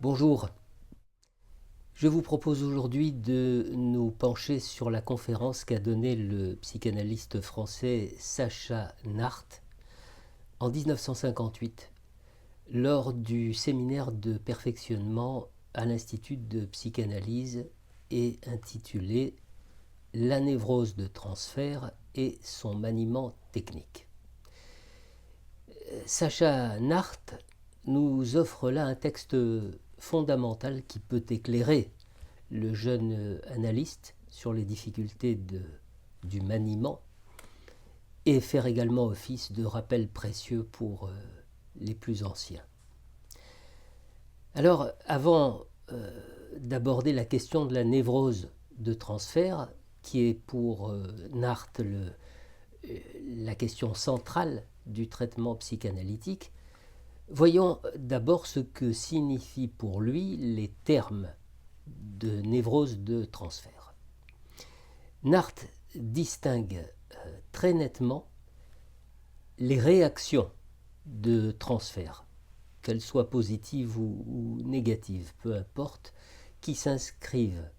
Bonjour, je vous propose aujourd'hui de nous pencher sur la conférence qu'a donnée le psychanalyste français Sacha Nart en 1958 lors du séminaire de perfectionnement à l'Institut de psychanalyse et intitulé La névrose de transfert et son maniement technique. Sacha Nart nous offre là un texte fondamental qui peut éclairer le jeune analyste sur les difficultés du maniement et faire également office de rappel précieux pour les plus anciens. Alors, avant d'aborder la question de la névrose de transfert, qui est pour Nart la question centrale du traitement psychanalytique, voyons d'abord ce que signifient pour lui les termes de névrose de transfert. Nart distingue très nettement les réactions de transfert, qu'elles soient positives ou négatives, peu importe, qui s'inscrivent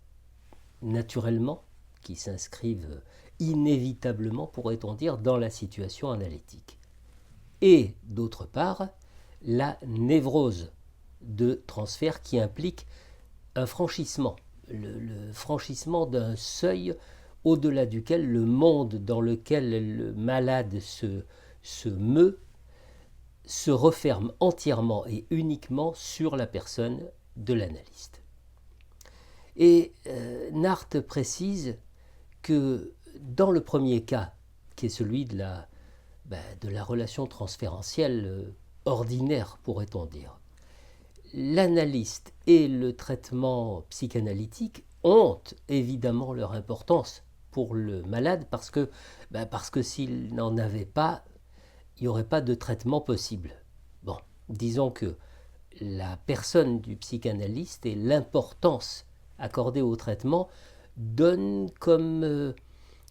naturellement, qui s'inscrivent inévitablement, pourrait-on dire, dans la situation analytique. Et d'autre part, la névrose de transfert qui implique un franchissement, le franchissement d'un seuil au-delà duquel le monde dans lequel le malade se meut se referme entièrement et uniquement sur la personne de l'analyste. Et Nart précise que dans le premier cas, qui est celui de la relation transférentielle ordinaire, pourrait-on dire, l'analyste et le traitement psychanalytique ont évidemment leur importance pour le malade parce que s'il n'en avait pas, il n'y aurait pas de traitement possible. Bon, disons que la personne du psychanalyste et l'importance accordée au traitement donnent comme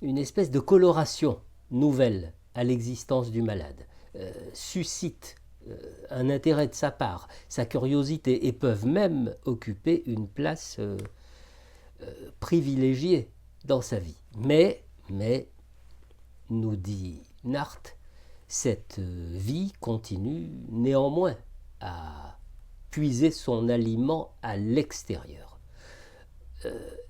une espèce de coloration nouvelle à l'existence du malade, suscite un intérêt de sa part, sa curiosité, et peuvent même occuper une place privilégiée dans sa vie. Mais, nous dit Nart, cette vie continue néanmoins à puiser son aliment à l'extérieur.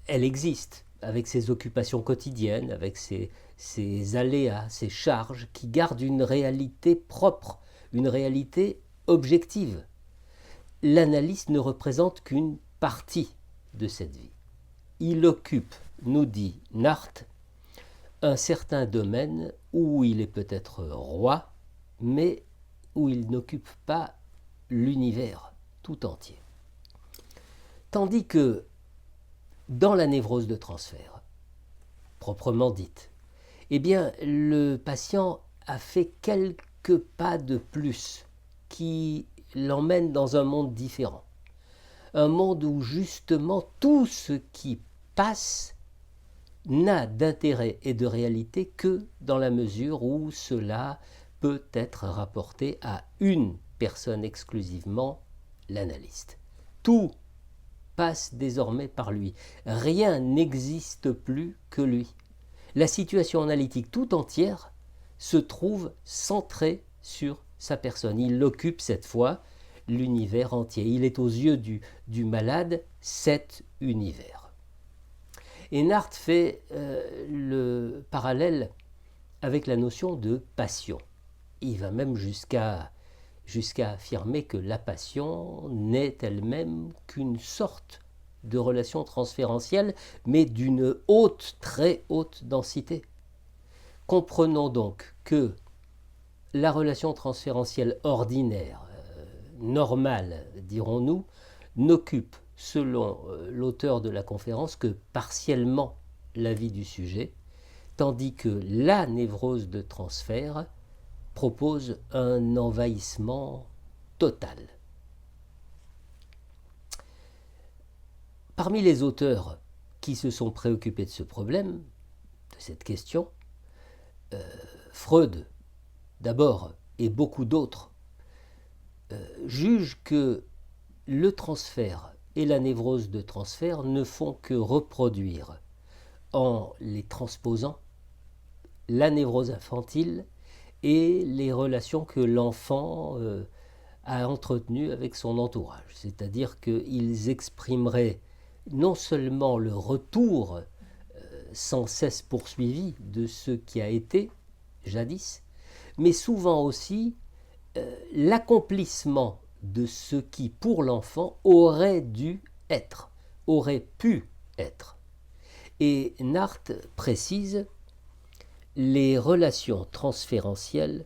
Elle existe avec ses occupations quotidiennes, avec ses aléas, ses charges, qui gardent une réalité propre, une réalité objective. L'analyste ne représente qu'une partie de cette vie. Il occupe, nous dit Nart, un certain domaine où il est peut-être roi, mais où il n'occupe pas l'univers tout entier. Tandis que dans la névrose de transfert, proprement dite, eh bien, le patient a fait quelques pas de plus qui l'emmènent dans un monde différent. Un monde où justement tout ce qui passe n'a d'intérêt et de réalité que dans la mesure où cela peut être rapporté à une personne exclusivement, l'analyste. Tout passe désormais par lui. Rien n'existe plus que lui. La situation analytique tout entière se trouve centrée sur sa personne. Il occupe cette fois l'univers entier. Il est aux yeux du malade cet univers. Et Nart fait le parallèle avec la notion de passion. Il va même jusqu'à affirmer que la passion n'est elle-même qu'une sorte de relation transférentielle, mais d'une haute, très haute densité. Comprenons donc que la relation transférentielle ordinaire, normale, dirons-nous, n'occupe, selon l'auteur de la conférence, que partiellement la vie du sujet, tandis que la névrose de transfert propose un envahissement total. Parmi les auteurs qui se sont préoccupés de ce problème, de cette question, Freud, d'abord, et beaucoup d'autres, jugent que le transfert et la névrose de transfert ne font que reproduire, en les transposant, la névrose infantile et les relations que l'enfant a entretenues avec son entourage. C'est-à-dire qu'ils exprimeraient non seulement le retour sans cesse poursuivi de ce qui a été jadis, mais souvent aussi l'accomplissement de ce qui, pour l'enfant, aurait dû être, aurait pu être. Et Narth précise, les relations transférentielles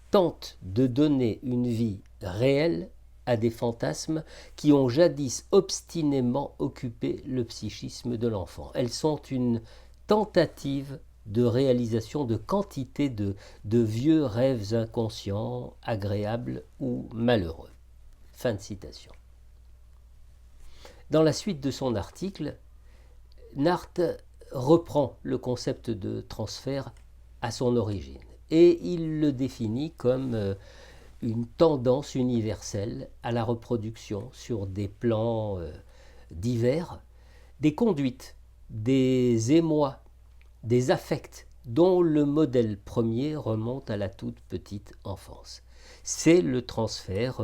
tentent de donner une vie réelle à des fantasmes qui ont jadis obstinément occupé le psychisme de l'enfant. Elles sont une tentative de réalisation de quantité de vieux rêves inconscients, agréables ou malheureux. Fin de citation. Dans la suite de son article, Narth reprend le concept de transfert à son origine et il le définit comme une tendance universelle à la reproduction sur des plans divers, des conduites, des émois, des affects dont le modèle premier remonte à la toute petite enfance. C'est le transfert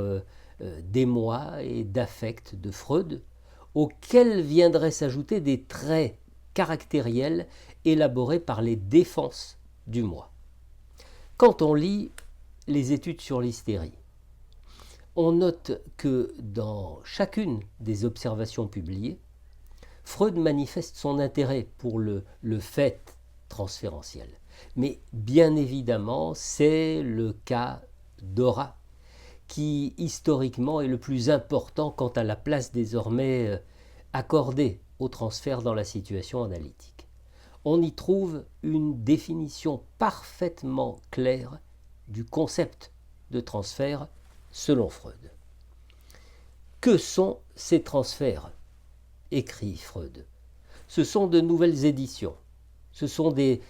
d'émois et d'affects de Freud, auxquels viendraient s'ajouter des traits caractériels élaborés par les défenses du moi. Quand on lit les études sur l'hystérie, on note que dans chacune des observations publiées, Freud manifeste son intérêt pour le fait transférentiel. Mais bien évidemment, c'est le cas Dora qui historiquement est le plus important quant à la place désormais accordée au transfert dans la situation analytique. On y trouve une définition parfaitement claire du concept de transfert selon Freud. Que sont ces transferts ? Écrit Freud. Ce sont de nouvelles éditions. Ce sont des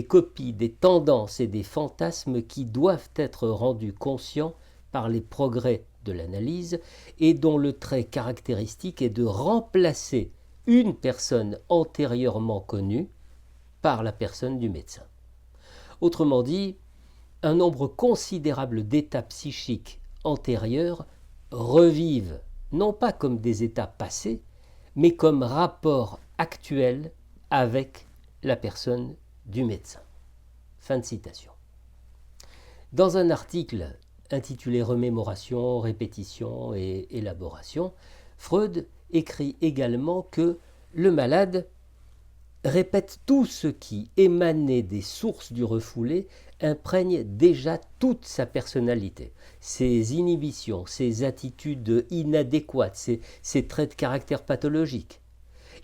copies, des tendances et des fantasmes qui doivent être rendus conscients par les progrès de l'analyse et dont le trait caractéristique est de remplacer une personne antérieurement connue par la personne du médecin. Autrement dit, un nombre considérable d'états psychiques antérieurs revivent, non pas comme des états passés, mais comme rapport actuel avec la personne du médecin. Fin de citation. Dans un article intitulé Remémoration, répétition et élaboration, Freud écrit également que le malade répète tout ce qui, émané des sources du refoulé, imprègne déjà toute sa personnalité, ses inhibitions, ses attitudes inadéquates, ses traits de caractère pathologiques.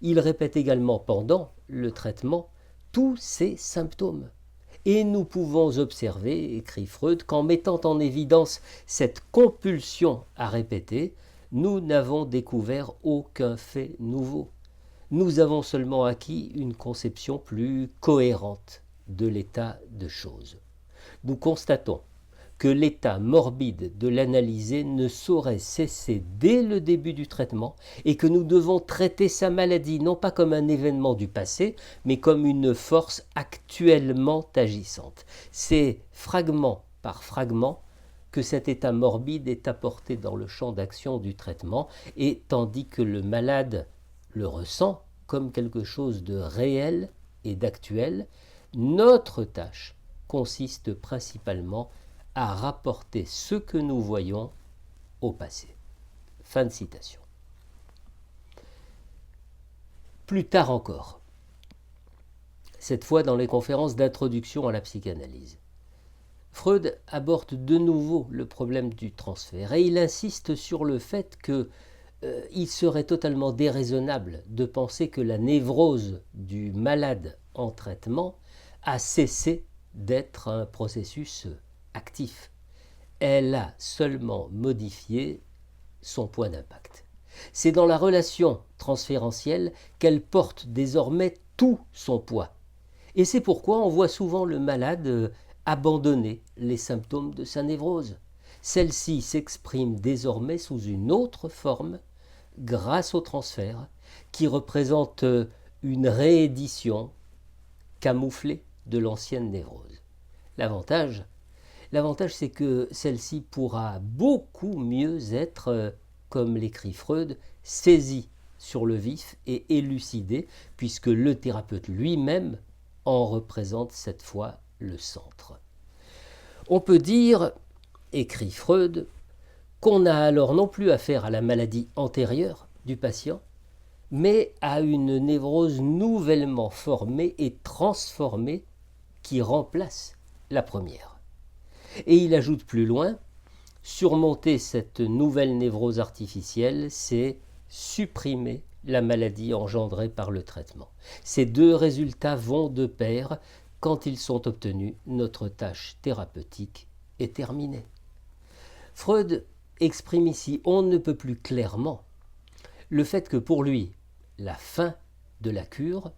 Il répète également pendant le traitement tous ses symptômes. Et nous pouvons observer, écrit Freud, qu'en mettant en évidence cette compulsion à répéter, nous n'avons découvert aucun fait nouveau. Nous avons seulement acquis une conception plus cohérente de l'état de choses. Nous constatons que l'état morbide de l'analysé ne saurait cesser dès le début du traitement et que nous devons traiter sa maladie non pas comme un événement du passé, mais comme une force actuellement agissante. C'est fragment par fragment que cet état morbide est apporté dans le champ d'action du traitement, et tandis que le malade le ressent comme quelque chose de réel et d'actuel, notre tâche consiste principalement à rapporter ce que nous voyons au passé. Fin de citation. Plus tard encore, cette fois dans les conférences d'introduction à la psychanalyse, Freud aborde de nouveau le problème du transfert et il insiste sur le fait qu'il serait totalement déraisonnable de penser que la névrose du malade en traitement a cessé d'être un processus actif. Elle a seulement modifié son point d'impact. C'est dans la relation transférentielle qu'elle porte désormais tout son poids. Et c'est pourquoi on voit souvent le malade abandonner les symptômes de sa névrose. Celle-ci s'exprime désormais sous une autre forme, grâce au transfert, qui représente une réédition camouflée de l'ancienne névrose. L'avantage, c'est que celle-ci pourra beaucoup mieux être, comme l'écrit Freud, saisie sur le vif et élucidée, puisque le thérapeute lui-même en représente cette fois le centre. On peut dire, écrit Freud, qu'on n'a alors non plus affaire à la maladie antérieure du patient, mais à une névrose nouvellement formée et transformée qui remplace la première. Et il ajoute plus loin, surmonter cette nouvelle névrose artificielle, c'est supprimer la maladie engendrée par le traitement. Ces deux résultats vont de pair. Quand ils sont obtenus, notre tâche thérapeutique est terminée. Freud exprime ici on ne peut plus clairement le fait que pour lui, la fin de la cure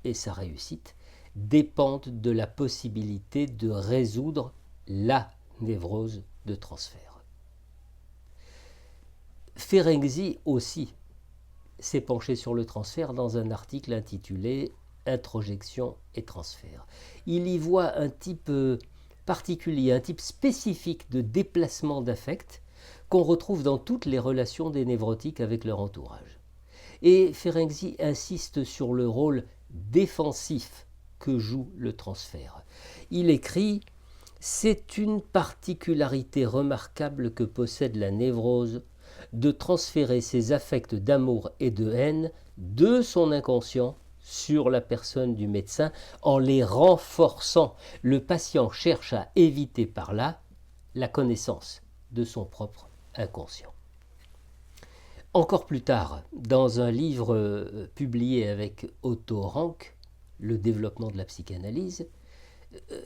et sa réussite dépendent de la possibilité de résoudre la névrose de transfert. Ferenczi aussi s'est penché sur le transfert dans un article intitulé « Introjection et transfert ». Il y voit un type particulier, un type spécifique de déplacement d'affect qu'on retrouve dans toutes les relations des névrotiques avec leur entourage. Et Ferenczi insiste sur le rôle défensif que joue le transfert. Il écrit « C'est une particularité remarquable que possède la névrose de transférer ses affects d'amour et de haine de son inconscient sur la personne du médecin en les renforçant. Le patient cherche à éviter par là la connaissance de son propre inconscient. » Encore plus tard, dans un livre publié avec Otto Rank, Le développement de la psychanalyse,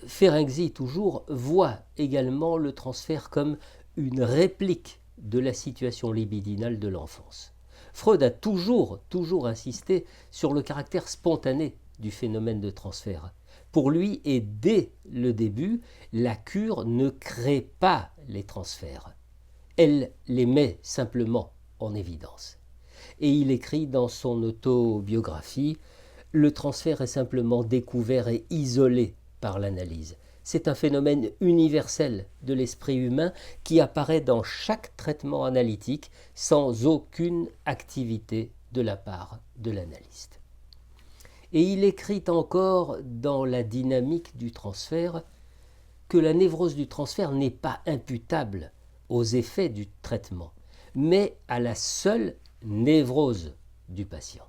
Ferenczi toujours voit également le transfert comme une réplique de la situation libidinale de l'enfance. Freud a toujours insisté sur le caractère spontané du phénomène de transfert. Pour lui, et dès le début, la cure ne crée pas les transferts. Elle les met simplement en évidence. Et il écrit dans son autobiographie « Le transfert est simplement découvert et isolé par l'analyse. C'est un phénomène universel de l'esprit humain qui apparaît dans chaque traitement analytique sans aucune activité de la part de l'analyste. » Et il écrit encore dans la dynamique du transfert que la névrose du transfert n'est pas imputable aux effets du traitement, mais à la seule névrose du patient.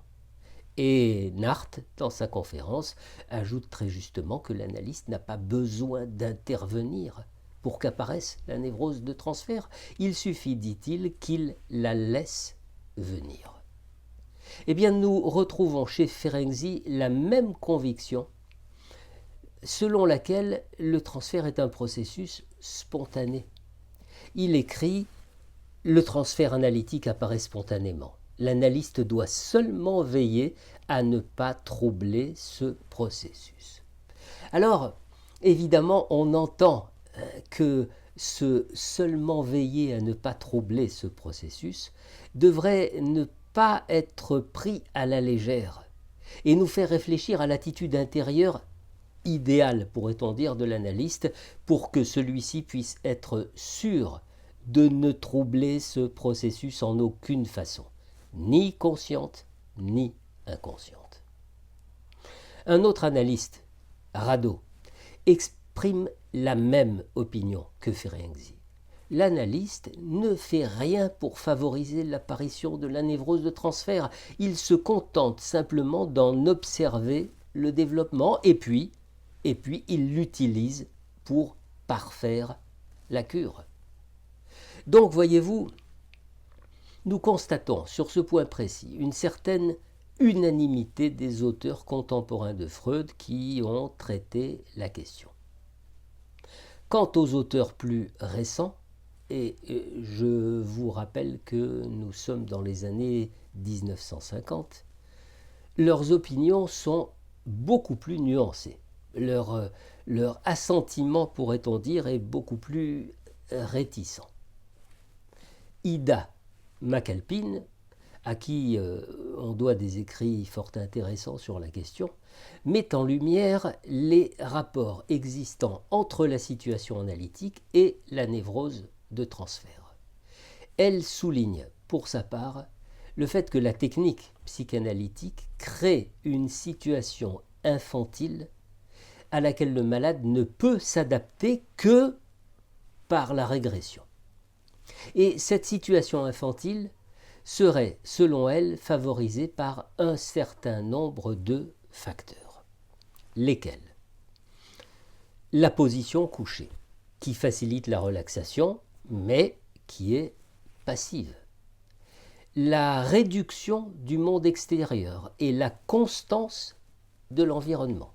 Et Nacht, dans sa conférence, ajoute très justement que l'analyste n'a pas besoin d'intervenir pour qu'apparaisse la névrose de transfert. Il suffit, dit-il, qu'il la laisse venir. Eh bien, nous retrouvons chez Ferenczi la même conviction selon laquelle le transfert est un processus spontané. Il écrit « Le transfert analytique apparaît spontanément. L'analyste doit seulement veiller à ne pas troubler ce processus. » Alors, évidemment, on entend que ce seulement veiller à ne pas troubler ce processus devrait ne pas être pris à la légère et nous faire réfléchir à l'attitude intérieure idéale, pourrait-on dire, de l'analyste pour que celui-ci puisse être sûr de ne troubler ce processus en aucune façon, ni consciente, ni inconsciente. Un autre analyste, Rado, exprime la même opinion que Ferenczi. L'analyste ne fait rien pour favoriser l'apparition de la névrose de transfert. Il se contente simplement d'en observer le développement et puis il l'utilise pour parfaire la cure. Donc, voyez-vous, nous constatons sur ce point précis une certaine unanimité des auteurs contemporains de Freud qui ont traité la question. Quant aux auteurs plus récents, et je vous rappelle que nous sommes dans les années 1950, leurs opinions sont beaucoup plus nuancées. Leur assentiment, pourrait-on dire, est beaucoup plus réticent. Ida McAlpin à qui on doit des écrits fort intéressants sur la question, met en lumière les rapports existants entre la situation analytique et la névrose de transfert. Elle souligne, pour sa part, le fait que la technique psychanalytique crée une situation infantile à laquelle le malade ne peut s'adapter que par la régression. Et cette situation infantile serait, selon elle, favorisée par un certain nombre de facteurs. Lesquels ? La position couchée, qui facilite la relaxation, mais qui est passive. La réduction du monde extérieur et la constance de l'environnement.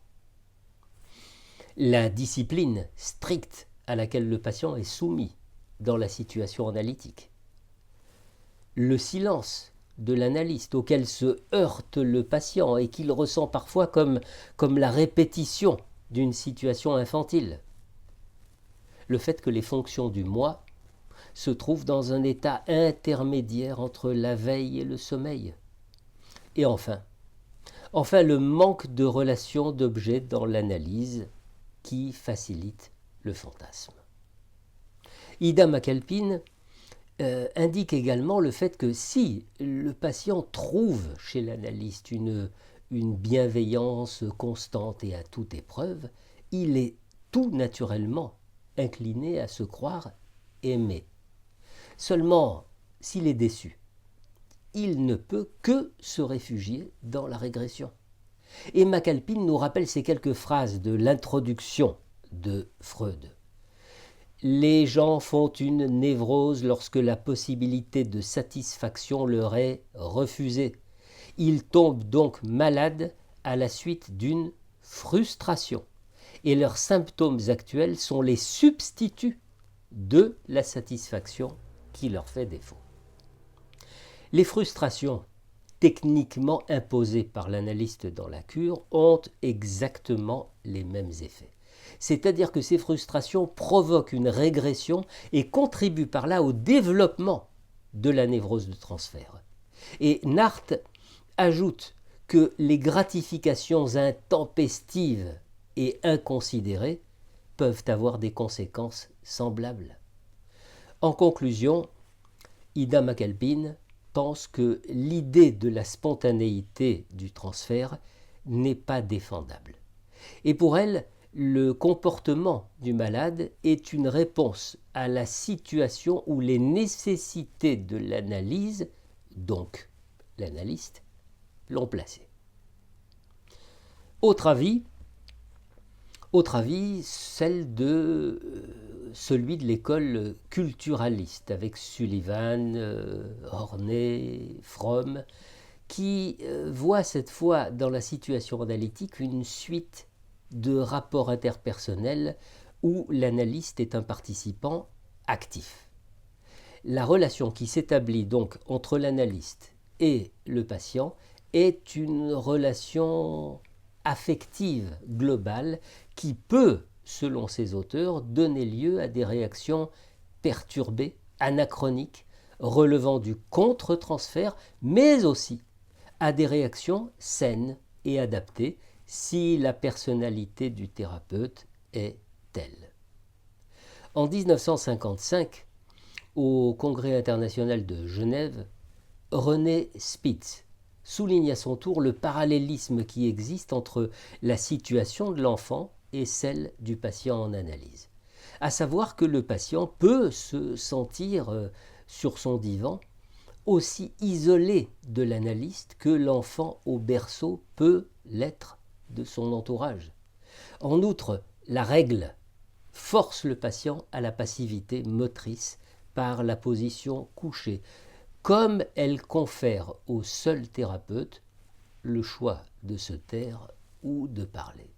La discipline stricte à laquelle le patient est soumis dans la situation analytique. Le silence de l'analyste auquel se heurte le patient et qu'il ressent parfois comme la répétition d'une situation infantile. Le fait que les fonctions du moi se trouvent dans un état intermédiaire entre la veille et le sommeil. Et enfin le manque de relation d'objet dans l'analyse qui facilite le fantasme. Ida McAlpin indique également le fait que si le patient trouve chez l'analyste une bienveillance constante et à toute épreuve, il est tout naturellement incliné à se croire aimé. Seulement, s'il est déçu, il ne peut que se réfugier dans la régression. Et McAlpin nous rappelle ces quelques phrases de l'introduction de Freud. Les gens font une névrose lorsque la possibilité de satisfaction leur est refusée. Ils tombent donc malades à la suite d'une frustration. Et leurs symptômes actuels sont les substituts de la satisfaction qui leur fait défaut. Les frustrations techniquement imposées par l'analyste dans la cure ont exactement les mêmes effets. C'est-à-dire que ces frustrations provoquent une régression et contribuent par là au développement de la névrose de transfert. Et Narth ajoute que les gratifications intempestives et inconsidérées peuvent avoir des conséquences semblables. En conclusion, Ida McAlpin pense que l'idée de la spontanéité du transfert n'est pas défendable. Et pour elle, le comportement du malade est une réponse à la situation où les nécessités de l'analyse, donc l'analyste, l'ont placé. Autre avis, celui de l'école culturaliste, avec Sullivan, Horney, Fromm, qui voit cette fois dans la situation analytique une suite de rapports interpersonnels où l'analyste est un participant actif. La relation qui s'établit donc entre l'analyste et le patient est une relation affective globale qui peut, selon ces auteurs, donner lieu à des réactions perturbées, anachroniques, relevant du contre-transfert, mais aussi à des réactions saines et adaptées si la personnalité du thérapeute est telle. En 1955, au Congrès international de Genève, René Spitz souligne à son tour le parallélisme qui existe entre la situation de l'enfant et celle du patient en analyse. À savoir que le patient peut se sentir sur son divan aussi isolé de l'analyste que l'enfant au berceau peut l'être de son entourage. En outre, la règle force le patient à la passivité motrice par la position couchée, comme elle confère au seul thérapeute le choix de se taire ou de parler.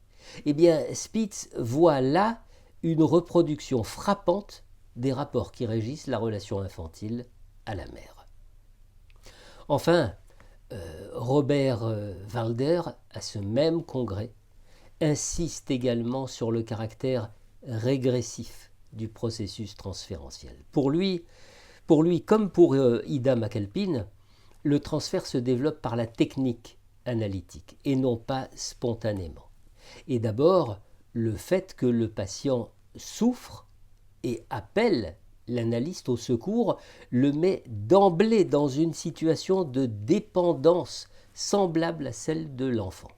Eh bien, Spitz voit là une reproduction frappante des rapports qui régissent la relation infantile à la mère. Enfin, Robert Walder, à ce même congrès, insiste également sur le caractère régressif du processus transférentiel. Pour lui, comme pour Ida McAlpin, le transfert se développe par la technique analytique et non pas spontanément. Et d'abord, le fait que le patient souffre et appelle l'analyste au secours le met d'emblée dans une situation de dépendance semblable à celle de l'enfant.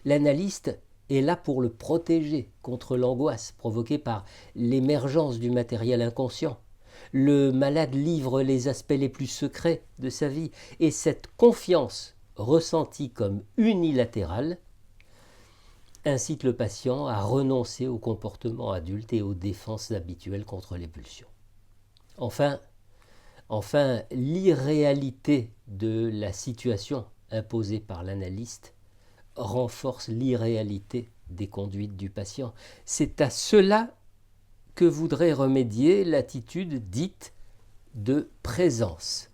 L'analyste est là pour le protéger contre l'angoisse provoquée par l'émergence du matériel inconscient. Le malade livre les aspects les plus secrets de sa vie et cette confiance ressentie comme unilatérale incite le patient à renoncer au comportement adulte et aux défenses habituelles contre les pulsions. Enfin, l'irréalité de la situation imposée par l'analyste renforce l'irréalité des conduites du patient. C'est à cela que voudrait remédier l'attitude dite de présence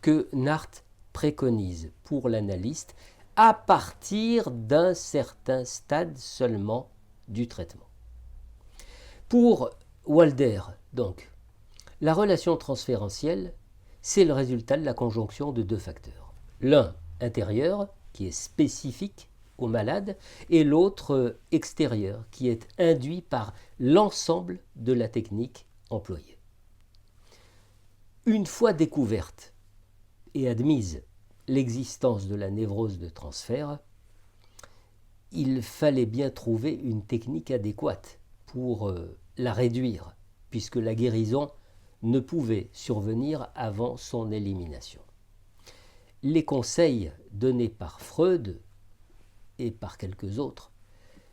que Narth préconise pour l'analyste à partir d'un certain stade seulement du traitement. Pour Walder, donc, la relation transférentielle, c'est le résultat de la conjonction de deux facteurs. L'un intérieur, qui est spécifique au malade, et l'autre extérieur, qui est induit par l'ensemble de la technique employée. Une fois découverte et admise l'existence de la névrose de transfert, il fallait bien trouver une technique adéquate pour la réduire, puisque la guérison ne pouvait survenir avant son élimination. Les conseils donnés par Freud et par quelques autres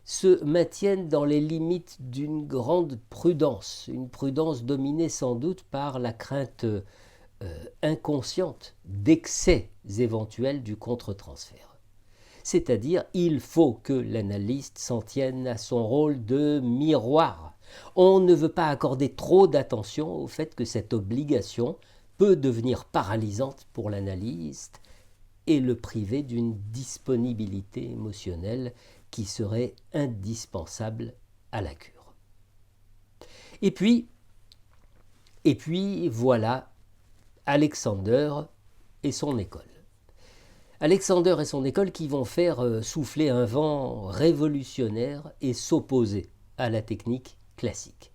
se maintiennent dans les limites d'une grande prudence, une prudence dominée sans doute par la crainte inconsciente d'excès éventuels du contre-transfert. C'est-à-dire, il faut que l'analyste s'en tienne à son rôle de miroir. On ne veut pas accorder trop d'attention au fait que cette obligation peut devenir paralysante pour l'analyste et le priver d'une disponibilité émotionnelle qui serait indispensable à la cure. Et puis voilà Alexander et son école. Alexander et son école qui vont faire souffler un vent révolutionnaire et s'opposer à la technique classique.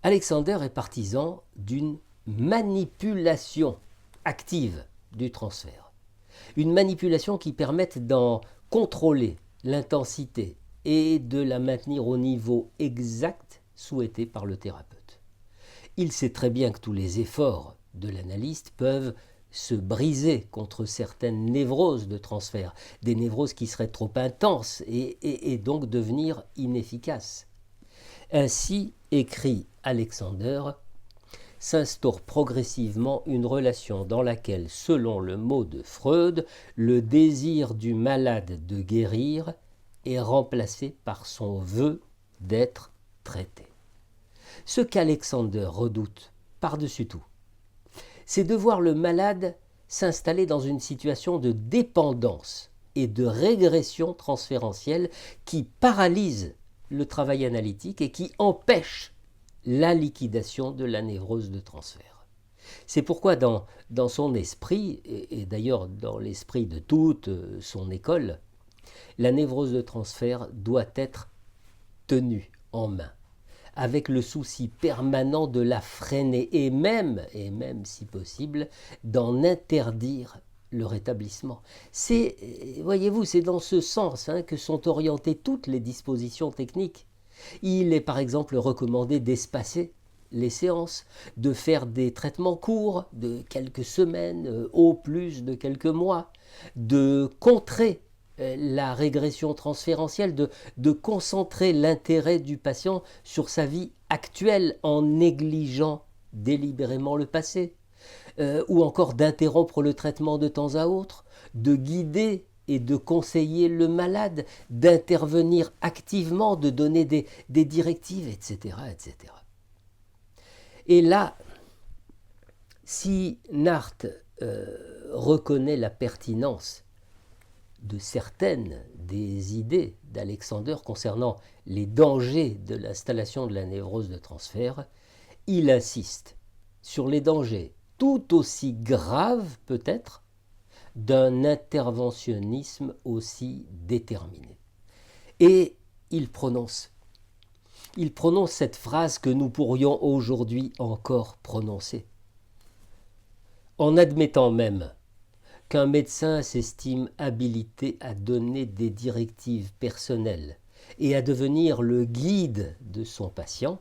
Alexander est partisan d'une manipulation active du transfert. Une manipulation qui permette d'en contrôler l'intensité et de la maintenir au niveau exact souhaité par le thérapeute. Il sait très bien que tous les efforts de l'analyste peuvent se briser contre certaines névroses de transfert, des névroses qui seraient trop intenses et donc devenir inefficaces. Ainsi, écrit Alexander, s'instaure progressivement une relation dans laquelle, selon le mot de Freud, le désir du malade de guérir est remplacé par son vœu d'être traité. Ce qu'Alexander redoute par-dessus tout, c'est de voir le malade s'installer dans une situation de dépendance et de régression transférentielle qui paralyse le travail analytique et qui empêche la liquidation de la névrose de transfert. C'est pourquoi dans son esprit, et d'ailleurs dans l'esprit de toute son école, la névrose de transfert doit être tenue en main, avec le souci permanent de la freiner et même si possible, d'en interdire le rétablissement. Voyez-vous, c'est dans ce sens que sont orientées toutes les dispositions techniques. Il est par exemple recommandé d'espacer les séances, de faire des traitements courts de quelques semaines, au plus de quelques mois, de contrer la régression transférentielle, de concentrer l'intérêt du patient sur sa vie actuelle en négligeant délibérément le passé, ou encore d'interrompre le traitement de temps à autre, de guider et de conseiller le malade, d'intervenir activement, de donner des directives, etc., etc. Et là, si Narth reconnaît la pertinence de certaines des idées d'Alexander concernant les dangers de l'installation de la névrose de transfert, il insiste sur les dangers tout aussi graves peut-être d'un interventionnisme aussi déterminé. Et il prononce cette phrase que nous pourrions aujourd'hui encore prononcer. En admettant même qu'un médecin s'estime habilité à donner des directives personnelles et à devenir le guide de son patient,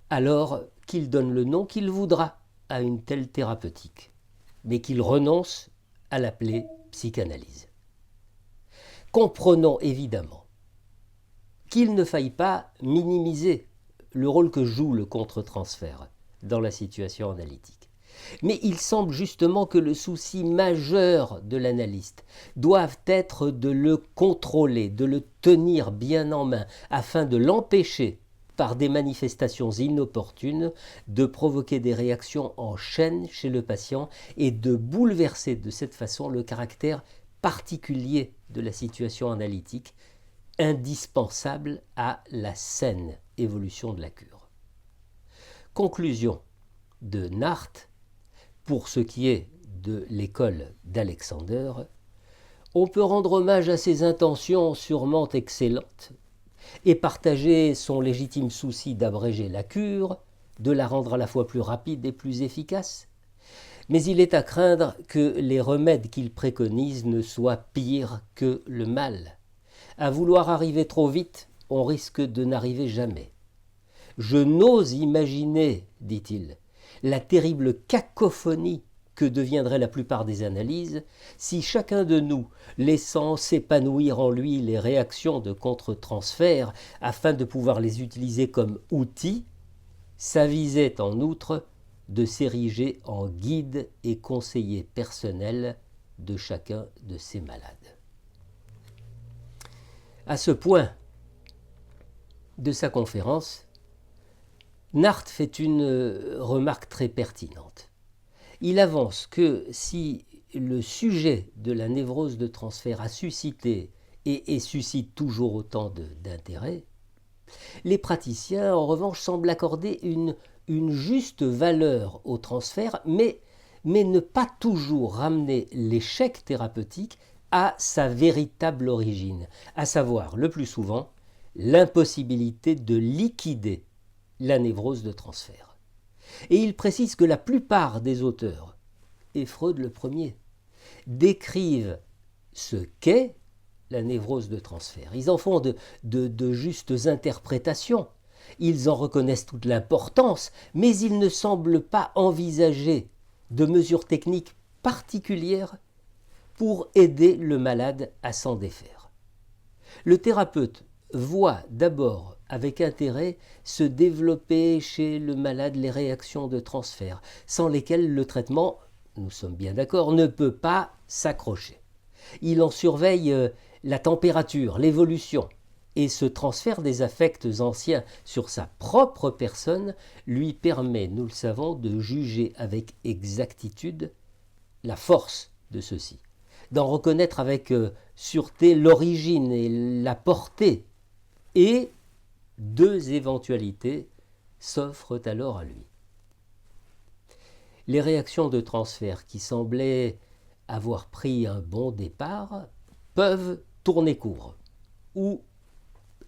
alors qu'il donne le nom qu'il voudra à une telle thérapeutique, mais qu'il renonce à l'appeler psychanalyse. Comprenons évidemment qu'il ne faille pas minimiser le rôle que joue le contre-transfert dans la situation analytique. Mais il semble justement que le souci majeur de l'analyste doive être de le contrôler, de le tenir bien en main, afin de l'empêcher, par des manifestations inopportunes, de provoquer des réactions en chaîne chez le patient et de bouleverser de cette façon le caractère particulier de la situation analytique, indispensable à la saine évolution de la cure. Conclusion de Narth. Pour ce qui est de l'école d'Alexander, on peut rendre hommage à ses intentions sûrement excellentes et partager son légitime souci d'abréger la cure, de la rendre à la fois plus rapide et plus efficace. Mais il est à craindre que les remèdes qu'il préconise ne soient pires que le mal. À vouloir arriver trop vite, on risque de n'arriver jamais. Je n'ose imaginer, dit-il, la terrible cacophonie que deviendrait la plupart des analyses si chacun de nous, laissant s'épanouir en lui les réactions de contre-transfert afin de pouvoir les utiliser comme outils, s'avisait en outre de s'ériger en guide et conseiller personnel de chacun de ses malades. À ce point de sa conférence, Narth fait une remarque très pertinente. Il avance que si le sujet de la névrose de transfert a suscité et suscite toujours autant d'intérêt, les praticiens en revanche semblent accorder une juste valeur au transfert, mais ne pas toujours ramener l'échec thérapeutique à sa véritable origine, à savoir le plus souvent l'impossibilité de liquider la névrose de transfert. Et il précise que la plupart des auteurs, et Freud le premier, décrivent ce qu'est la névrose de transfert. Ils en font de justes interprétations, ils en reconnaissent toute l'importance, mais ils ne semblent pas envisager de mesures techniques particulières pour aider le malade à s'en défaire. Le thérapeute voit d'abord avec intérêt se développer chez le malade les réactions de transfert, sans lesquelles le traitement, nous sommes bien d'accord, ne peut pas s'accrocher. Il en surveille la température, l'évolution, et ce transfert des affects anciens sur sa propre personne lui permet, nous le savons, de juger avec exactitude la force de ceux-ci, d'en reconnaître avec sûreté l'origine et la portée, et deux éventualités s'offrent alors à lui. Les réactions de transfert qui semblaient avoir pris un bon départ peuvent tourner court ou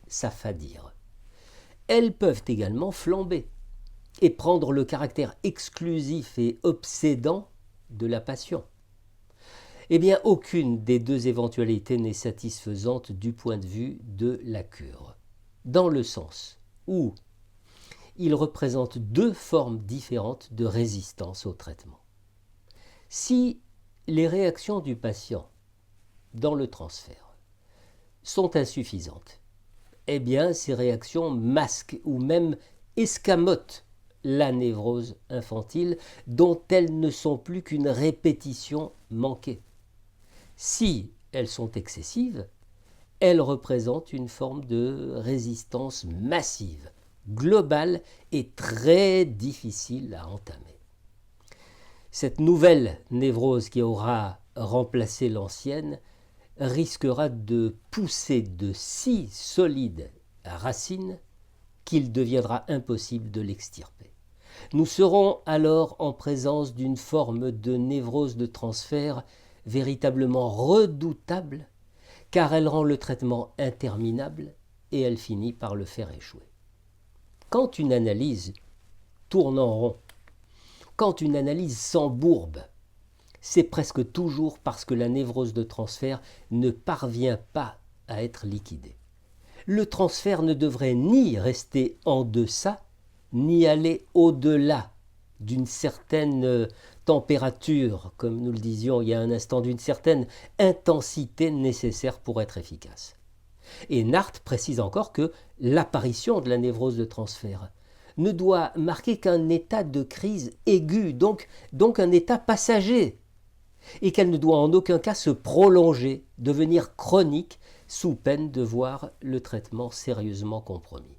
s'affadir. Elles peuvent également flamber et prendre le caractère exclusif et obsédant de la passion. Eh bien, aucune des deux éventualités n'est satisfaisante du point de vue de la cure, dans le sens où il représente deux formes différentes de résistance au traitement. Si les réactions du patient dans le transfert sont insuffisantes, eh bien ces réactions masquent ou même escamotent la névrose infantile dont elles ne sont plus qu'une répétition manquée. Si elles sont excessives, elles représentent une forme de résistance massive, globale et très difficile à entamer. Cette nouvelle névrose qui aura remplacé l'ancienne risquera de pousser de si solides racines qu'il deviendra impossible de l'extirper. Nous serons alors en présence d'une forme de névrose de transfert véritablement redoutable, car elle rend le traitement interminable et elle finit par le faire échouer. Quand une analyse tourne en rond, quand une analyse s'embourbe, c'est presque toujours parce que la névrose de transfert ne parvient pas à être liquidée. Le transfert ne devrait ni rester en deçà, ni aller au-delà d'une certaine température, comme nous le disions il y a un instant, d'une certaine intensité nécessaire pour être efficace. Et Nart précise encore que l'apparition de la névrose de transfert ne doit marquer qu'un état de crise aiguë, donc un état passager, et qu'elle ne doit en aucun cas se prolonger, devenir chronique, sous peine de voir le traitement sérieusement compromis.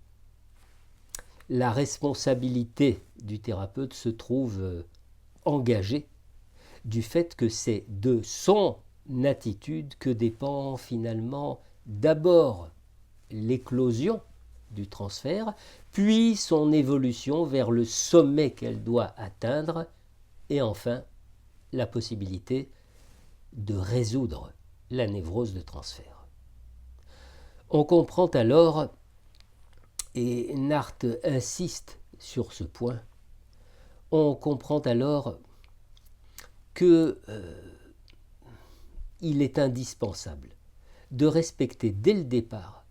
La responsabilité du thérapeute se trouve engagée du fait que c'est de son attitude que dépend finalement d'abord l'éclosion du transfert, puis son évolution vers le sommet qu'elle doit atteindre, et enfin la possibilité de résoudre la névrose de transfert. On comprend alors, et Nart insiste sur ce point, on comprend alors que il est indispensable de respecter dès le départ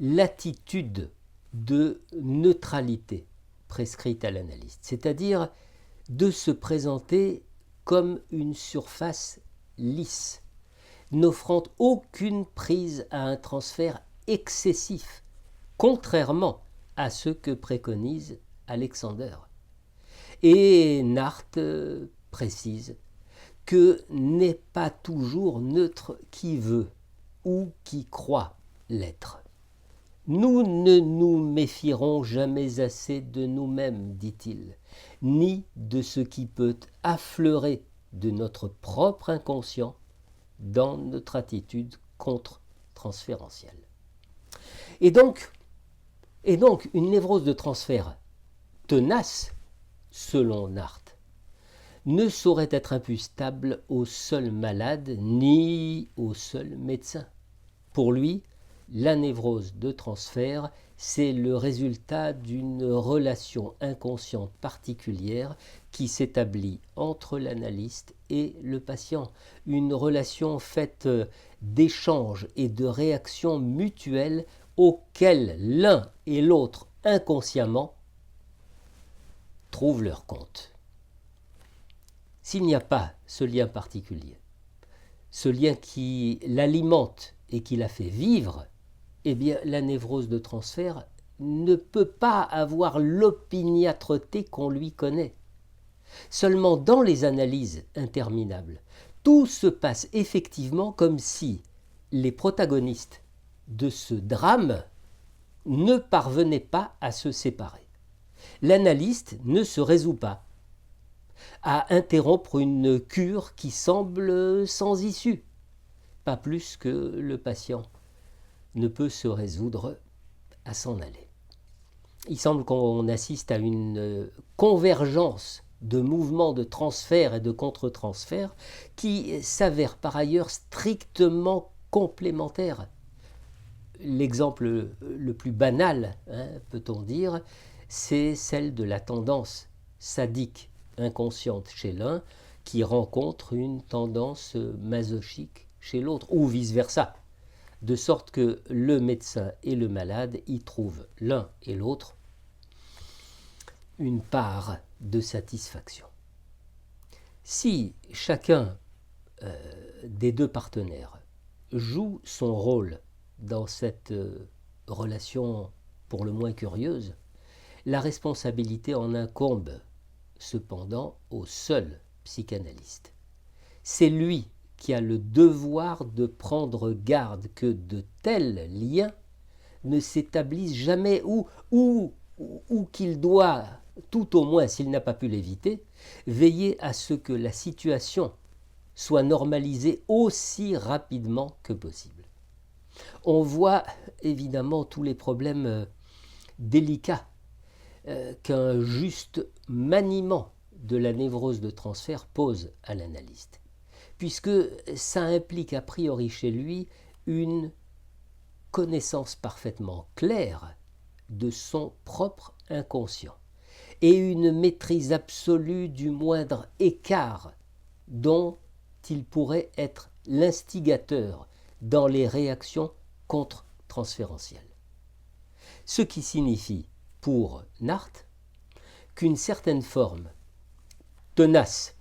l'attitude de neutralité prescrite à l'analyste, c'est-à-dire de se présenter comme une surface lisse, n'offrant aucune prise à un transfert excessif, contrairement à ce que préconise Alexander. Et Nart précise que n'est pas toujours neutre qui veut ou qui croit l'être. Nous ne nous méfierons jamais assez de nous-mêmes, dit-il, ni de ce qui peut affleurer de notre propre inconscient dans notre attitude contre-transférentielle. Et donc, une névrose de transfert tenace, selon Nart, ne saurait être imputable au seul malade ni au seul médecin. Pour lui, la névrose de transfert, c'est le résultat d'une relation inconsciente particulière qui s'établit entre l'analyste et le patient. Une relation faite d'échanges et de réactions mutuelles auxquelles l'un et l'autre inconsciemment trouvent leur compte. S'il n'y a pas ce lien particulier, ce lien qui l'alimente et qui la fait vivre, eh bien la névrose de transfert ne peut pas avoir l'opiniâtreté qu'on lui connaît. Seulement dans les analyses interminables, tout se passe effectivement comme si les protagonistes de ce drame ne parvenaient pas à se séparer. L'analyste ne se résout pas à interrompre une cure qui semble sans issue, pas plus que le patient ne peut se résoudre à s'en aller. Il semble qu'on assiste à une convergence de mouvements de transfert et de contre-transfert qui s'avèrent par ailleurs strictement complémentaires. L'exemple le plus banal, peut-on dire, c'est celle de la tendance sadique inconsciente chez l'un qui rencontre une tendance masochique chez l'autre, ou vice-versa, de sorte que le médecin et le malade y trouvent l'un et l'autre une part de satisfaction. Si chacun des deux partenaires joue son rôle dans cette relation pour le moins curieuse, la responsabilité en incombe cependant au seul psychanalyste. C'est lui qui a le devoir de prendre garde que de tels liens ne s'établissent jamais ou qu'il doit, tout au moins s'il n'a pas pu l'éviter, veiller à ce que la situation soit normalisée aussi rapidement que possible. On voit évidemment tous les problèmes délicats qu'un juste maniement de la névrose de transfert pose à l'analyste, puisque ça implique a priori chez lui une connaissance parfaitement claire de son propre inconscient et une maîtrise absolue du moindre écart dont il pourrait être l'instigateur dans les réactions contre-transférentielles. Ce qui signifie pour Nacht qu'une certaine forme tenace,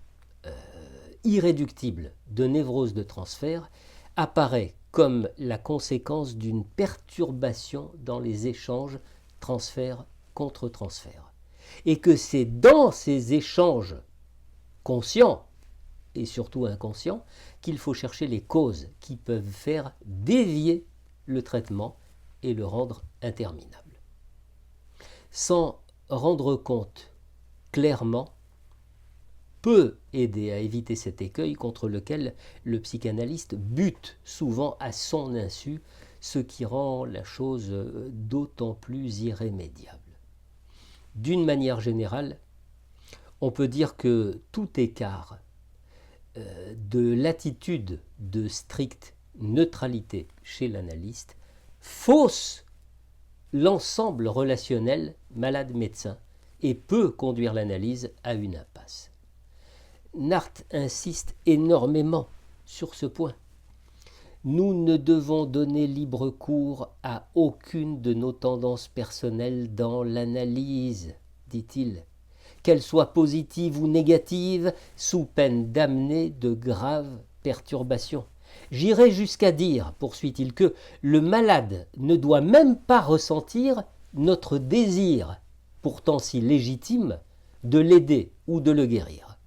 irréductible de névrose de transfert apparaît comme la conséquence d'une perturbation dans les échanges transfert contre transfert. Et que c'est dans ces échanges conscients et surtout inconscients qu'il faut chercher les causes qui peuvent faire dévier le traitement et le rendre interminable. S'en rendre compte clairement peut aider à éviter cet écueil contre lequel le psychanalyste bute souvent à son insu, ce qui rend la chose d'autant plus irrémédiable. D'une manière générale, on peut dire que tout écart de l'attitude de stricte neutralité chez l'analyste fausse l'ensemble relationnel malade-médecin et peut conduire l'analyse à une impasse. Nacht insiste énormément sur ce point. Nous ne devons donner libre cours à aucune de nos tendances personnelles dans l'analyse, dit-il, qu'elles soient positives ou négatives, sous peine d'amener de graves perturbations. J'irai jusqu'à dire, poursuit-il, que le malade ne doit même pas ressentir notre désir, pourtant si légitime, de l'aider ou de le guérir.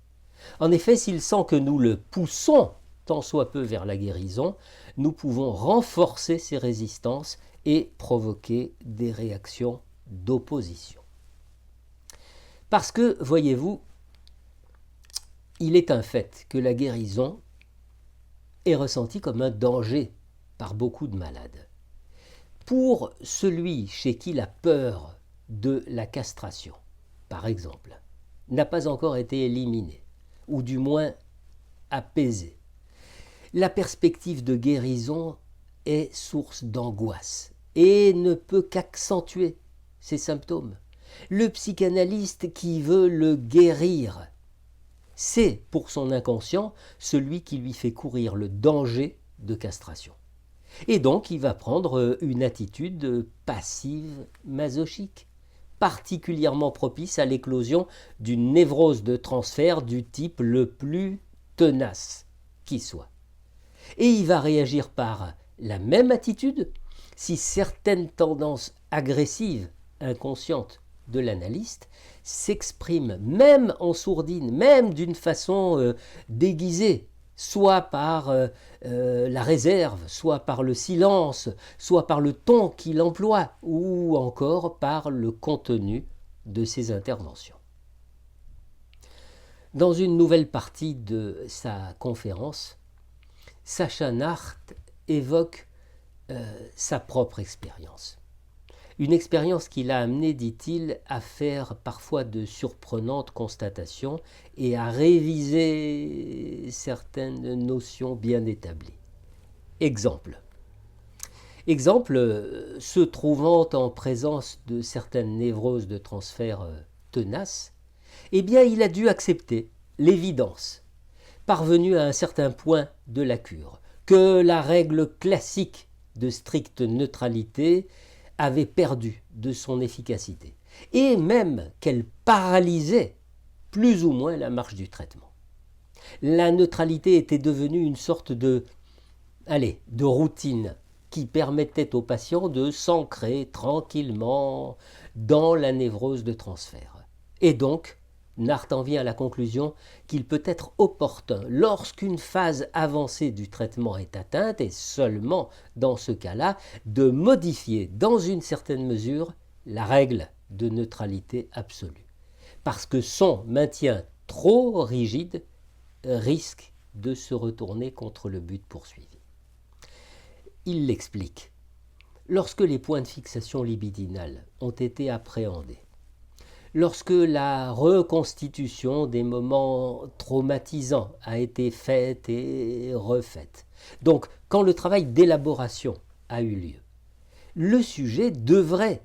En effet, s'il sent que nous le poussons tant soit peu vers la guérison, nous pouvons renforcer ses résistances et provoquer des réactions d'opposition. Parce que, voyez-vous, il est un fait que la guérison est ressentie comme un danger par beaucoup de malades. Pour celui chez qui la peur de la castration, par exemple, n'a pas encore été éliminée, ou du moins apaisée, la perspective de guérison est source d'angoisse et ne peut qu'accentuer ces symptômes. Le psychanalyste qui veut le guérir, c'est pour son inconscient celui qui lui fait courir le danger de castration. Et donc il va prendre une attitude passive masochique, particulièrement propice à l'éclosion d'une névrose de transfert du type le plus tenace qui soit. Et il va réagir par la même attitude si certaines tendances agressives, inconscientes de l'analyste s'expriment même en sourdine, même d'une façon déguisée, soit par la réserve, soit par le silence, soit par le ton qu'il emploie, ou encore par le contenu de ses interventions. Dans une nouvelle partie de sa conférence, Sacha Nacht évoque sa propre expérience. Une expérience qui l'a amené, dit-il, à faire parfois de surprenantes constatations et à réviser certaines notions bien établies. Exemple, se trouvant en présence de certaines névroses de transfert tenaces, eh bien il a dû accepter l'évidence, parvenu à un certain point de la cure, que la règle classique de stricte neutralité avait perdu de son efficacité, et même qu'elle paralysait plus ou moins la marche du traitement. La neutralité était devenue une sorte de routine qui permettait au patient de s'ancrer tranquillement dans la névrose de transfert. Et donc, Nacht en vient à la conclusion qu'il peut être opportun, lorsqu'une phase avancée du traitement est atteinte, et seulement dans ce cas-là, de modifier dans une certaine mesure la règle de neutralité absolue. Parce que son maintien trop rigide risque de se retourner contre le but poursuivi. Il l'explique. Lorsque les points de fixation libidinale ont été appréhendés, lorsque la reconstitution des moments traumatisants a été faite et refaite. Donc, quand le travail d'élaboration a eu lieu, le sujet devrait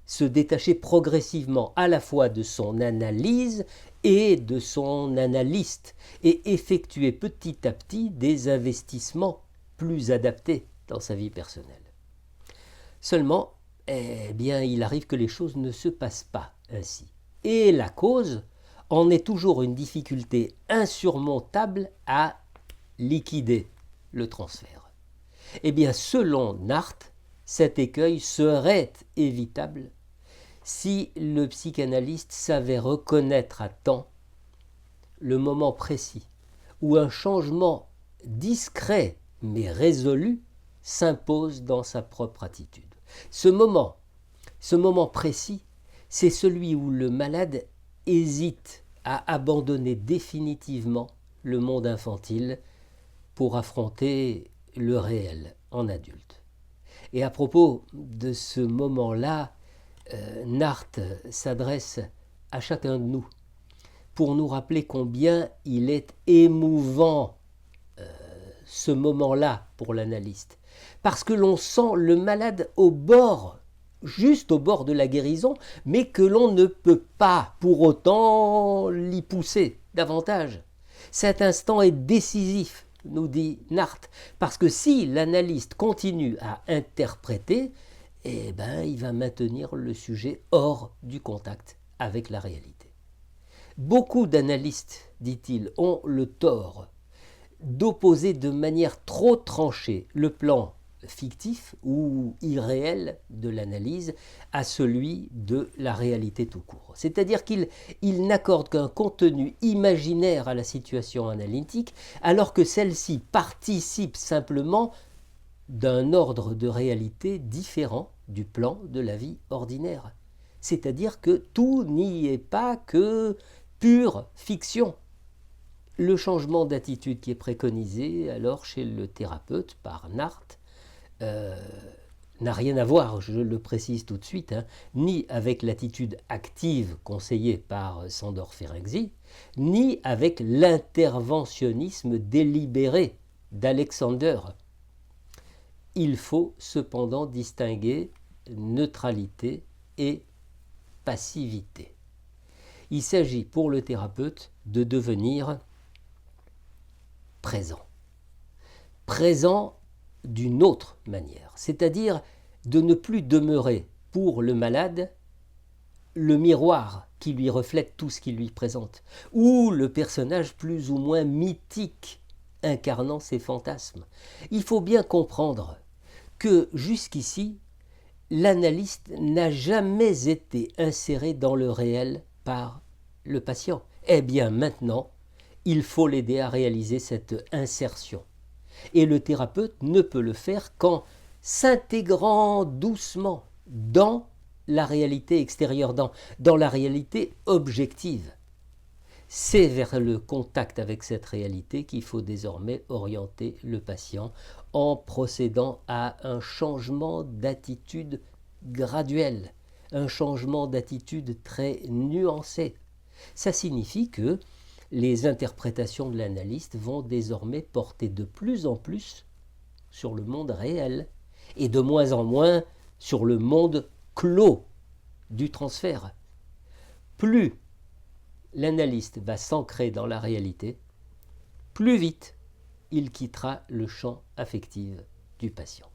se détacher progressivement à la fois de son analyse et de son analyste et effectuer petit à petit des investissements plus adaptés dans sa vie personnelle. Seulement, il arrive que les choses ne se passent pas ainsi. Et la cause en est toujours une difficulté insurmontable à liquider le transfert. Selon Narth, cet écueil serait évitable si le psychanalyste savait reconnaître à temps le moment précis où un changement discret mais résolu s'impose dans sa propre attitude. Ce moment précis, c'est celui où le malade hésite à abandonner définitivement le monde infantile pour affronter le réel en adulte. Et à propos de ce moment-là, Narth s'adresse à chacun de nous pour nous rappeler combien il est émouvant ce moment-là pour l'analyste. Parce que l'on sent le malade juste au bord de la guérison, mais que l'on ne peut pas pour autant l'y pousser davantage. Cet instant est décisif, nous dit Narth, parce que si l'analyste continue à interpréter, il va maintenir le sujet hors du contact avec la réalité. Beaucoup d'analystes, dit-il, ont le tort d'opposer de manière trop tranchée le plan fictif ou irréel de l'analyse à celui de la réalité tout court. C'est-à-dire qu'il n'accorde qu'un contenu imaginaire à la situation analytique, alors que celle-ci participe simplement d'un ordre de réalité différent du plan de la vie ordinaire. C'est-à-dire que tout n'y est pas que pure fiction. Le changement d'attitude qui est préconisé alors chez le thérapeute par Narth n'a rien à voir, je le précise tout de suite, ni avec l'attitude active conseillée par Sándor Ferenczi, ni avec l'interventionnisme délibéré d'Alexander. Il faut cependant distinguer neutralité et passivité. Il s'agit pour le thérapeute de devenir présent. Présent d'une autre manière, c'est-à-dire de ne plus demeurer pour le malade le miroir qui lui reflète tout ce qu'il lui présente, ou le personnage plus ou moins mythique incarnant ses fantasmes. Il faut bien comprendre que jusqu'ici, l'analyste n'a jamais été inséré dans le réel par le patient. Maintenant, il faut l'aider à réaliser cette insertion. Et le thérapeute ne peut le faire qu'en s'intégrant doucement dans la réalité extérieure, dans la réalité objective. C'est vers le contact avec cette réalité qu'il faut désormais orienter le patient en procédant à un changement d'attitude graduel, un changement d'attitude très nuancé. Ça signifie que les interprétations de l'analyste vont désormais porter de plus en plus sur le monde réel et de moins en moins sur le monde clos du transfert. Plus l'analyste va s'ancrer dans la réalité, plus vite il quittera le champ affectif du patient.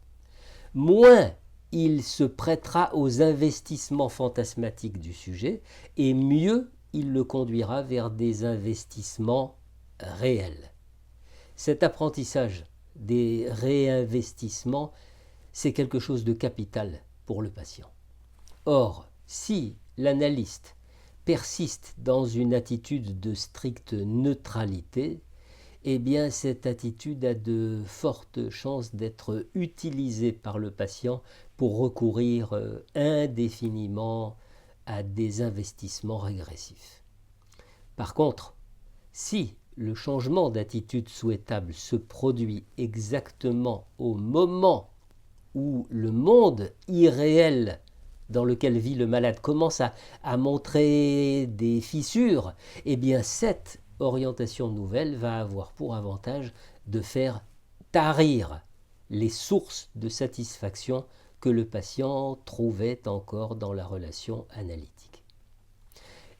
Moins il se prêtera aux investissements fantasmatiques du sujet et mieux il le conduira vers des investissements réels. Cet apprentissage des réinvestissements, c'est quelque chose de capital pour le patient. Or, si l'analyste persiste dans une attitude de stricte neutralité, cette attitude a de fortes chances d'être utilisée par le patient pour recourir indéfiniment à des investissements régressifs. Par contre, si le changement d'attitude souhaitable se produit exactement au moment où le monde irréel dans lequel vit le malade commence à montrer des fissures, eh bien cette orientation nouvelle va avoir pour avantage de faire tarir les sources de satisfaction que le patient trouvait encore dans la relation analytique.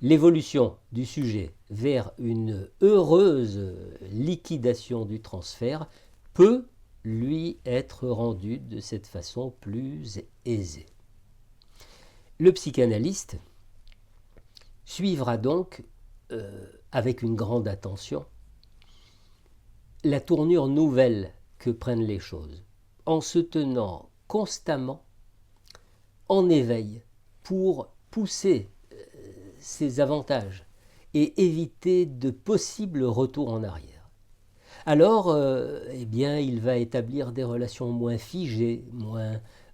L'évolution du sujet vers une heureuse liquidation du transfert peut lui être rendue de cette façon plus aisée. Le psychanalyste suivra donc avec une grande attention la tournure nouvelle que prennent les choses, en se tenant constamment en éveil pour pousser ses avantages et éviter de possibles retours en arrière. Alors, eh bien, il va établir des relations moins figées,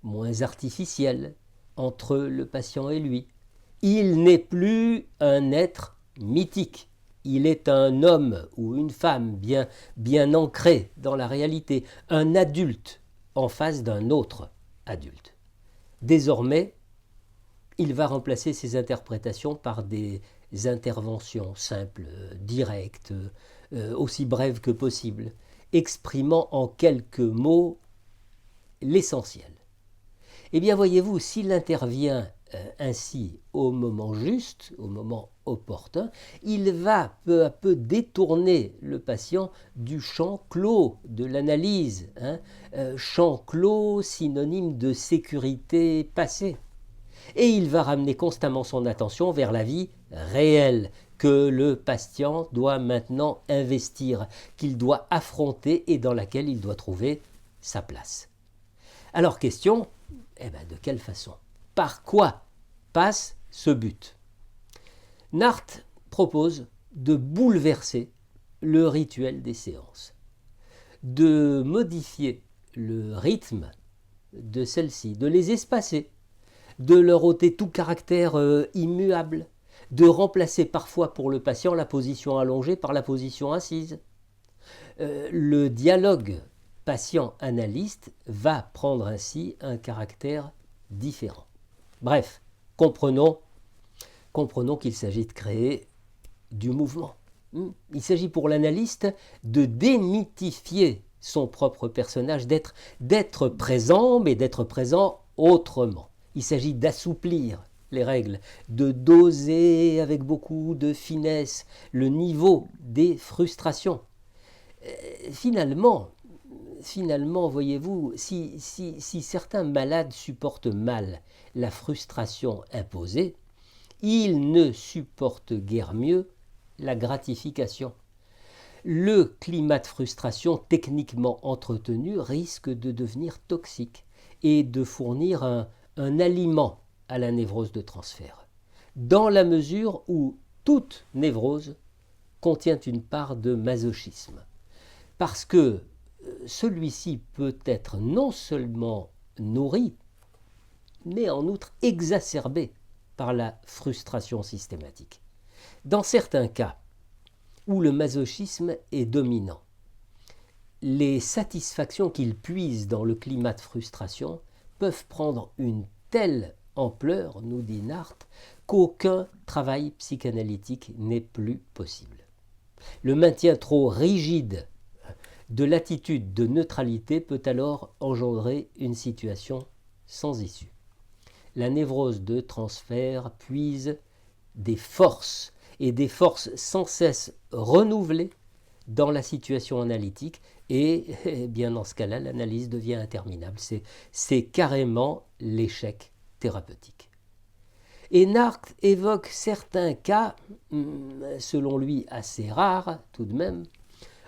moins artificielles entre le patient et lui. Il n'est plus un être mythique. Il est un homme ou une femme bien ancré dans la réalité, un adulte en face d'un autre adulte. Désormais, il va remplacer ses interprétations par des interventions simples, directes, aussi brèves que possible, exprimant en quelques mots l'essentiel. Eh bien, voyez-vous, s'il intervient ainsi au moment juste, au moment opportun, il va peu à peu détourner le patient du champ clos de l'analyse, champ clos synonyme de sécurité passée. Et il va ramener constamment son attention vers la vie réelle que le patient doit maintenant investir, qu'il doit affronter et dans laquelle il doit trouver sa place. Alors question, de quelle façon? Par quoi passe ce but? Narth propose de bouleverser le rituel des séances, de modifier le rythme de celles-ci, de les espacer, de leur ôter tout caractère immuable, de remplacer parfois pour le patient la position allongée par la position assise. Le dialogue patient-analyste va prendre ainsi un caractère différent. Bref, comprenons qu'il s'agit de créer du mouvement. Il s'agit pour l'analyste de démythifier son propre personnage, d'être présent, mais d'être présent autrement. Il s'agit d'assouplir les règles, de doser avec beaucoup de finesse le niveau des frustrations. Finalement, voyez-vous, si certains malades supportent mal la frustration imposée, ils ne supportent guère mieux la gratification. Le climat de frustration techniquement entretenu risque de devenir toxique et de fournir un aliment à la névrose de transfert, dans la mesure où toute névrose contient une part de masochisme, parce que celui-ci peut être non seulement nourri, mais en outre exacerbé par la frustration systématique. Dans certains cas où le masochisme est dominant, les satisfactions qu'il puise dans le climat de frustration peuvent prendre une telle ampleur, nous dit Narth, qu'aucun travail psychanalytique n'est plus possible. Le maintien trop rigide de l'attitude de neutralité peut alors engendrer une situation sans issue. La névrose de transfert puise des forces, et des forces sans cesse renouvelées dans la situation analytique, et bien dans ce cas-là, l'analyse devient interminable. C'est carrément l'échec thérapeutique. Et Narth évoque certains cas, selon lui assez rares tout de même,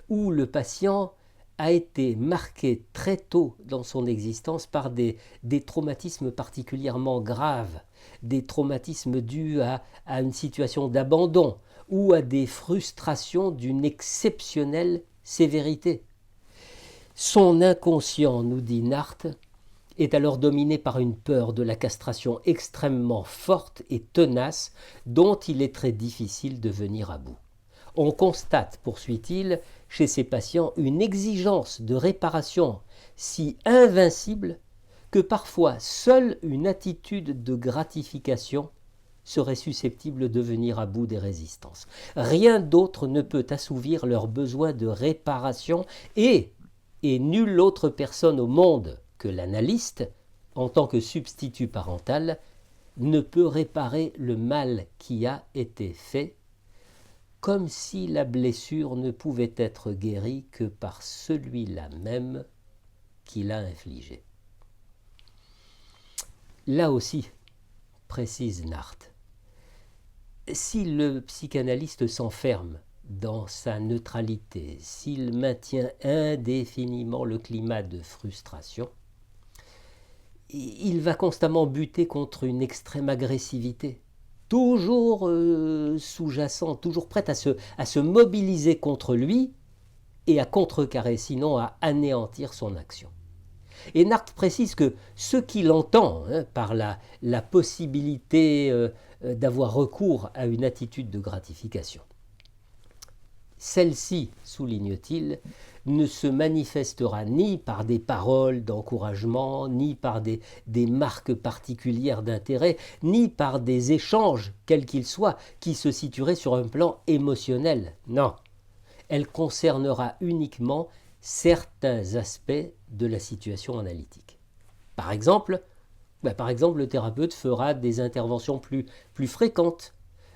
où le patient a été marqué très tôt dans son existence par des traumatismes particulièrement graves, des traumatismes dus à une situation d'abandon ou à des frustrations d'une exceptionnelle sévérité. Son inconscient, nous dit Narth, est alors dominé par une peur de la castration extrêmement forte et tenace dont il est très difficile de venir à bout. On constate, poursuit-il, chez ces patients une exigence de réparation si invincible que parfois seule une attitude de gratification serait susceptible de venir à bout des résistances. Rien d'autre ne peut assouvir leurs besoins de réparation et nulle autre personne au monde que l'analyste, en tant que substitut parental, ne peut réparer le mal qui a été fait, comme si la blessure ne pouvait être guérie que par celui-là même qui l'a infligée. Là aussi, précise Narth, si le psychanalyste s'enferme dans sa neutralité, s'il maintient indéfiniment le climat de frustration, il va constamment buter contre une extrême agressivité, toujours sous-jacente, toujours prête à se mobiliser contre lui et à contrecarrer, sinon à anéantir son action. Et Narth précise que ce qu'il entend par la possibilité d'avoir recours à une attitude de gratification, celle-ci, souligne-t-il, ne se manifestera ni par des paroles d'encouragement, ni par des marques particulières d'intérêt, ni par des échanges, quels qu'ils soient, qui se situeraient sur un plan émotionnel. Non, elle concernera uniquement certains aspects de la situation analytique. Par exemple, le thérapeute fera des interventions plus fréquentes,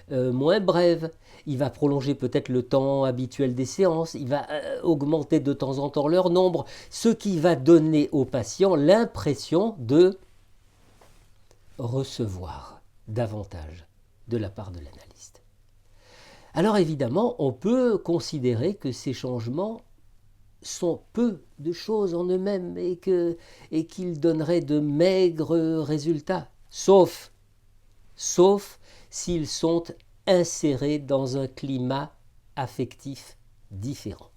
moins brèves. Il va prolonger peut-être le temps habituel des séances, il va augmenter de temps en temps leur nombre, ce qui va donner au patient l'impression de recevoir davantage de la part de l'analyste. Alors évidemment, on peut considérer que ces changements sont peu de choses en eux-mêmes et qu'ils donneraient de maigres résultats, sauf s'ils sont insérés dans un climat affectif différent.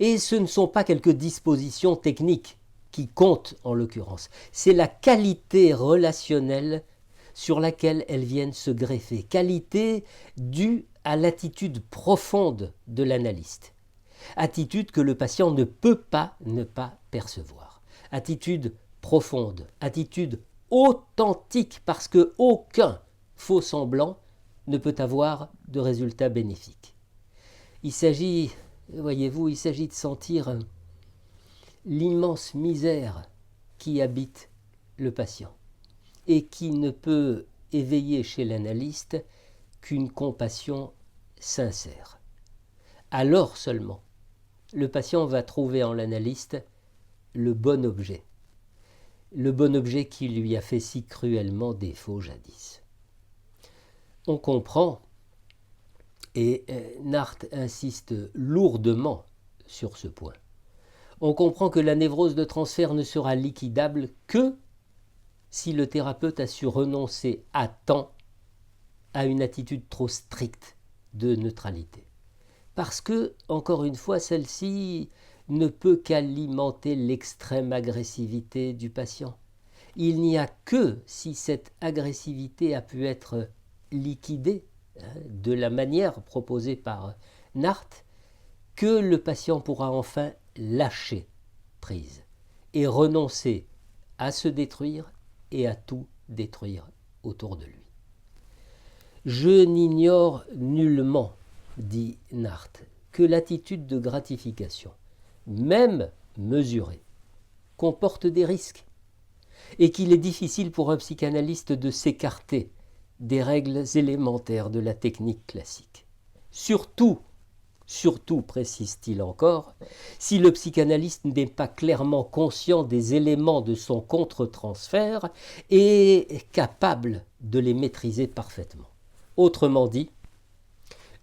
Et ce ne sont pas quelques dispositions techniques qui comptent en l'occurrence, c'est la qualité relationnelle sur laquelle elles viennent se greffer, qualité due à l'attitude profonde de l'analyste. Attitude que le patient ne peut pas ne pas percevoir. Attitude profonde, attitude authentique, parce qu'aucun faux semblant ne peut avoir de résultat bénéfique. Il s'agit, voyez-vous, il s'agit de sentir l'immense misère qui habite le patient et qui ne peut éveiller chez l'analyste qu'une compassion sincère. Alors seulement, le patient va trouver en l'analyste le bon objet qui lui a fait si cruellement défaut jadis. On comprend, et Narth insiste lourdement sur ce point, on comprend que la névrose de transfert ne sera liquidable que si le thérapeute a su renoncer à temps à une attitude trop stricte de neutralité. Parce que, encore une fois, celle-ci ne peut qu'alimenter l'extrême agressivité du patient. Il n'y a que si cette agressivité a pu être liquidée de la manière proposée par Narth que le patient pourra enfin lâcher prise et renoncer à se détruire et à tout détruire autour de lui. Je n'ignore nullement, dit Narth, que l'attitude de gratification, même mesurée, comporte des risques et qu'il est difficile pour un psychanalyste de s'écarter des règles élémentaires de la technique classique. Surtout, précise-t-il encore, si le psychanalyste n'est pas clairement conscient des éléments de son contre-transfert et capable de les maîtriser parfaitement. Autrement dit,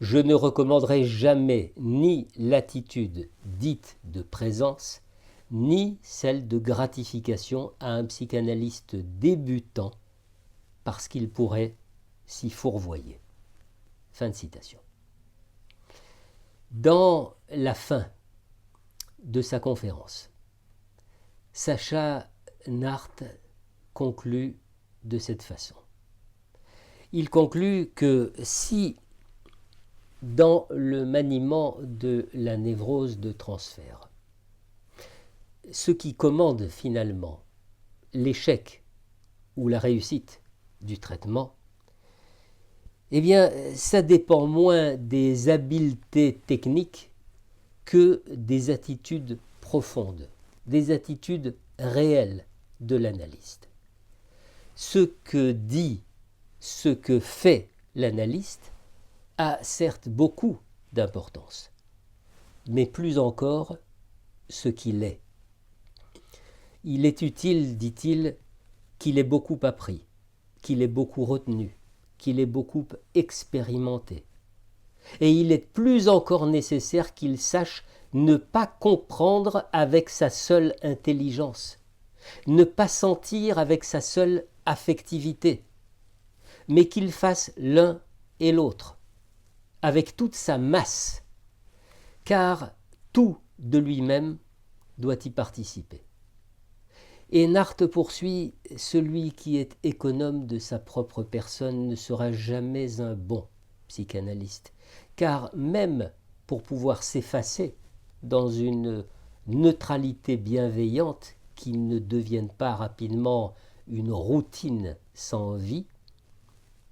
je ne recommanderai jamais ni l'attitude dite de présence, ni celle de gratification à un psychanalyste débutant, parce qu'il pourrait s'y fourvoyer. Fin de citation. Dans la fin de sa conférence, Sacha Narth conclut de cette façon. Il conclut que si, dans le maniement de la névrose de transfert, ce qui commande finalement, l'échec ou la réussite du traitement, eh bien, ça dépend moins des habiletés techniques que des attitudes profondes, des attitudes réelles de l'analyste. Ce que dit, ce que fait l'analyste a certes beaucoup d'importance, mais plus encore ce qu'il est. Il est utile, dit-il, qu'il ait beaucoup appris, qu'il ait beaucoup retenu, qu'il ait beaucoup expérimenté. Et il est plus encore nécessaire qu'il sache ne pas comprendre avec sa seule intelligence, ne pas sentir avec sa seule affectivité, mais qu'il fasse l'un et l'autre, avec toute sa masse, car tout de lui-même doit y participer. Et Narth poursuit, celui qui est économe de sa propre personne ne sera jamais un bon psychanalyste, car même pour pouvoir s'effacer dans une neutralité bienveillante qui ne devienne pas rapidement une routine sans vie,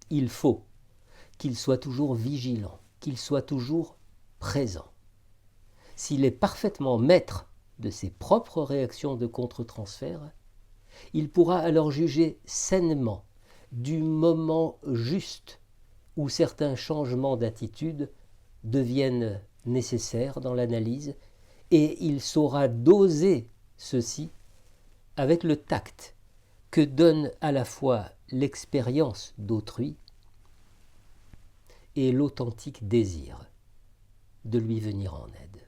il faut qu'il soit toujours vigilant, qu'il soit toujours présent. S'il est parfaitement maître de ses propres réactions de contre-transfert, il pourra alors juger sainement du moment juste où certains changements d'attitude deviennent nécessaires dans l'analyse, et il saura doser ceci avec le tact que donne à la fois l'expérience d'autrui et l'authentique désir de lui venir en aide.